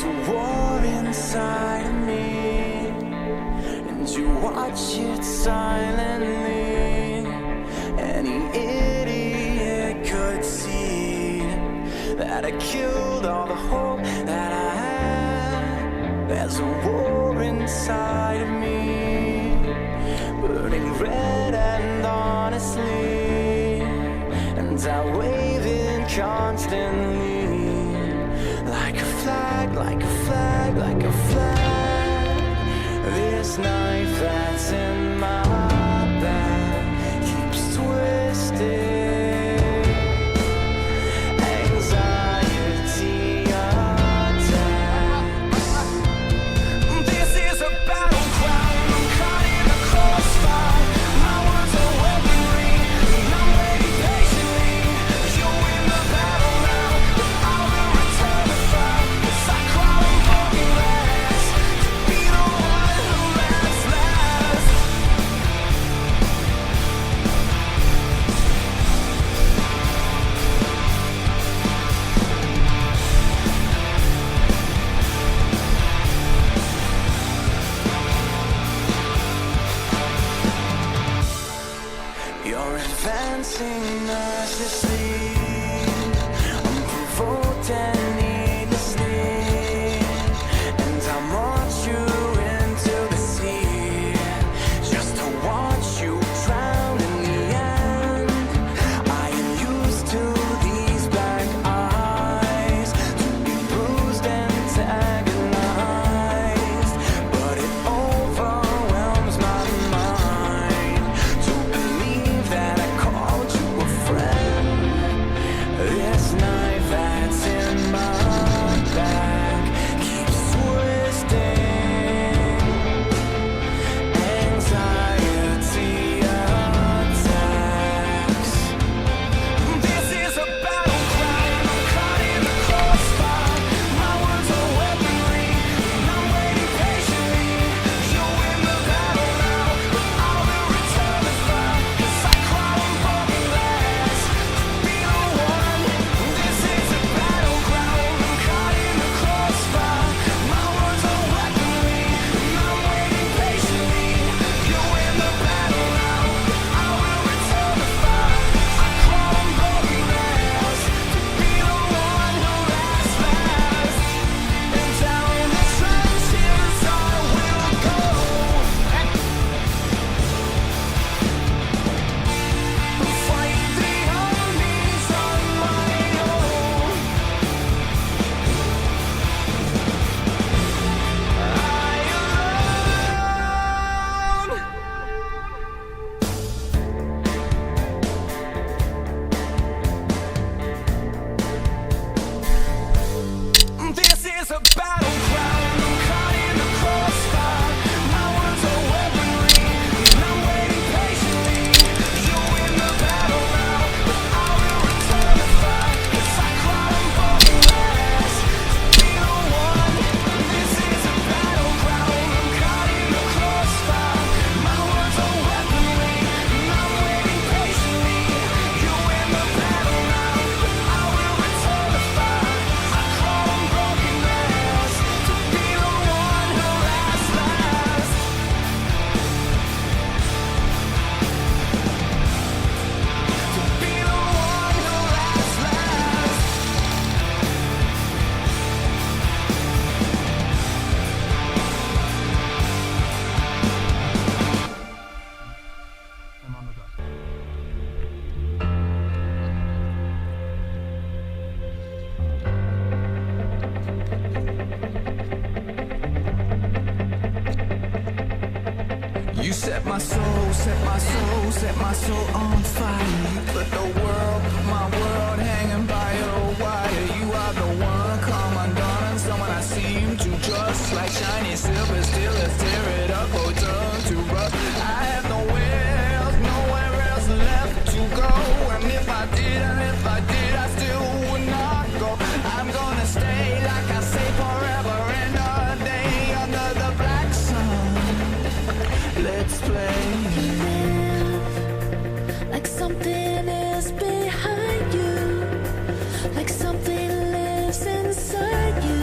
There's a war inside of me, and you watch it silently. Any idiot could see that I killed all the hope that I had. There's a war inside of me, burning red and honestly, and I wave it constantly. Like a flag, like a flag, like a flag. This knife that's in my back keeps twisting. Anxiety attacks. This is a battleground. I'm caught in a crossfire. My words are weaponry, and I'm waiting patiently. You win the battle now, but I will return the fire. As I crawl on broken glass to be the one who lasts last. You're advancing nervously, unprovoked and needlessly, and I march you into the sea, just to watch you drown in the end. I am used to these black eyes, to be bruised and antagonized, but it overwhelms my mind to believe that I called you a friend. This knife that's in my back keeps twisting. Anxiety attacks. This is a battleground. I'm caught in the crossfire. My words are weaponry, and I'm waiting patiently. You win the battle now, but I will return the fire. As I crawl on broken glass to be the one. This is a battleground. I'm caught in the crossfire. My words are weaponry, and I'm waiting patiently. You win the battle now, but I will return the fire. I crawl on broken glass to be the one who lasts last. And down in the trenches I will go, fight the armies on my own. This is a battleground. I'm caught in the crossfire. My words are weaponry, and I'm waiting patiently. You win the battle now, but I will return the fire. As I crawl on broken glass to be the one. This is a battleground. I'm caught in the crossfire. My words are weaponry, and I'm waiting patiently. You win the battle now, but I will return the fire. I crawl on broken glass to be the one who lasts last. To be the one who lasts last. You set my soul, set my soul, set my soul on fire. You put the world, my world hanging by a wire. You are the one, come undone. Someone I seem to trust, like shiny silver, still let's tear it up, oh turn to rust. I have nowhere else left to go. And if I did, I still would not go. I'm gonna stay, like I say, forever and a day under the black sun. Let's play. Like something is behind you, like something lives inside you.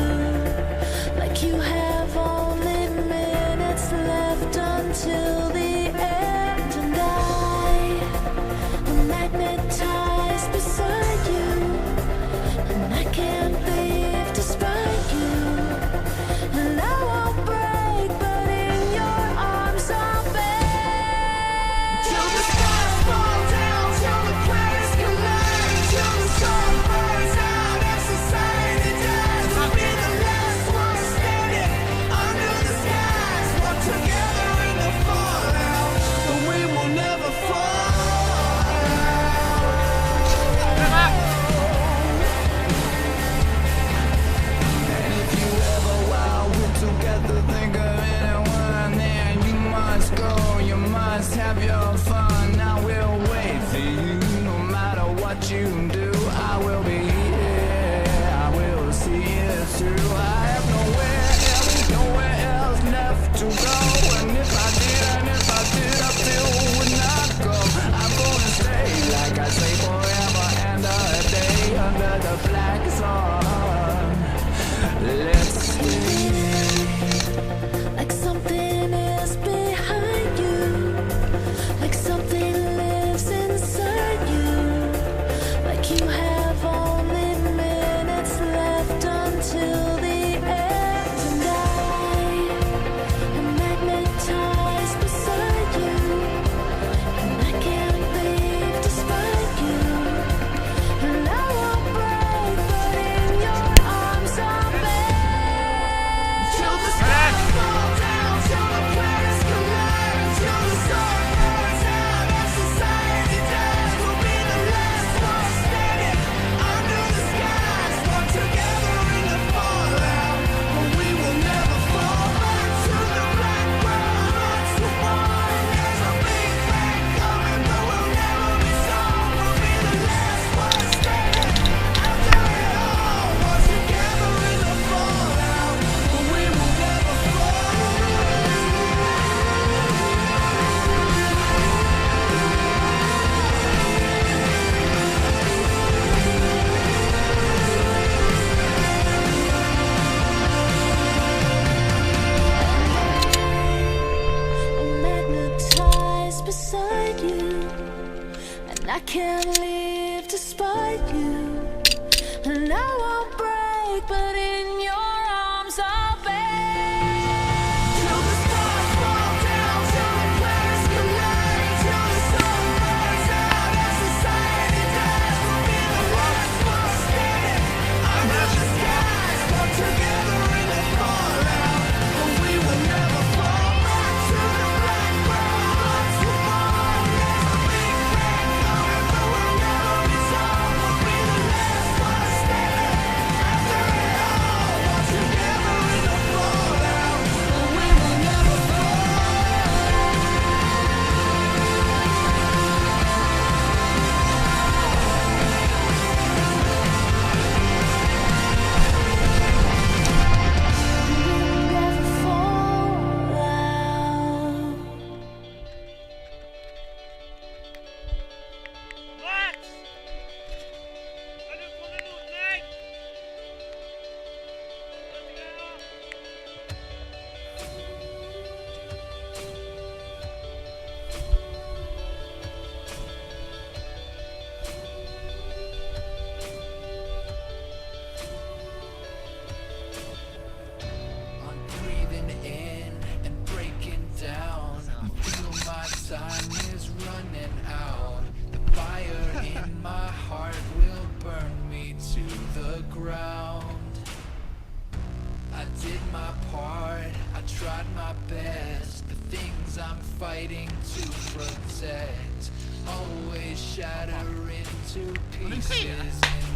but in your arms I'll bend. Till the stars fall down, till the planets collide, till the sun burns out and society dies. We'll be the last one standing under the skies, come together in the fallout, but we will never fall back to the black ground. Tomorrow there's a big bang coming, but we'll never be told. We'll be the last one standing after it all, come together in the fallout, but we will never fall. Never fall out. Max! Salut pour nous, mec! I'm breathing in and breaking down. Feel my time is running out. The fire in my heart will burn me to the ground. I did my part, I tried my best. The things I'm fighting to protect always shatter into pieces in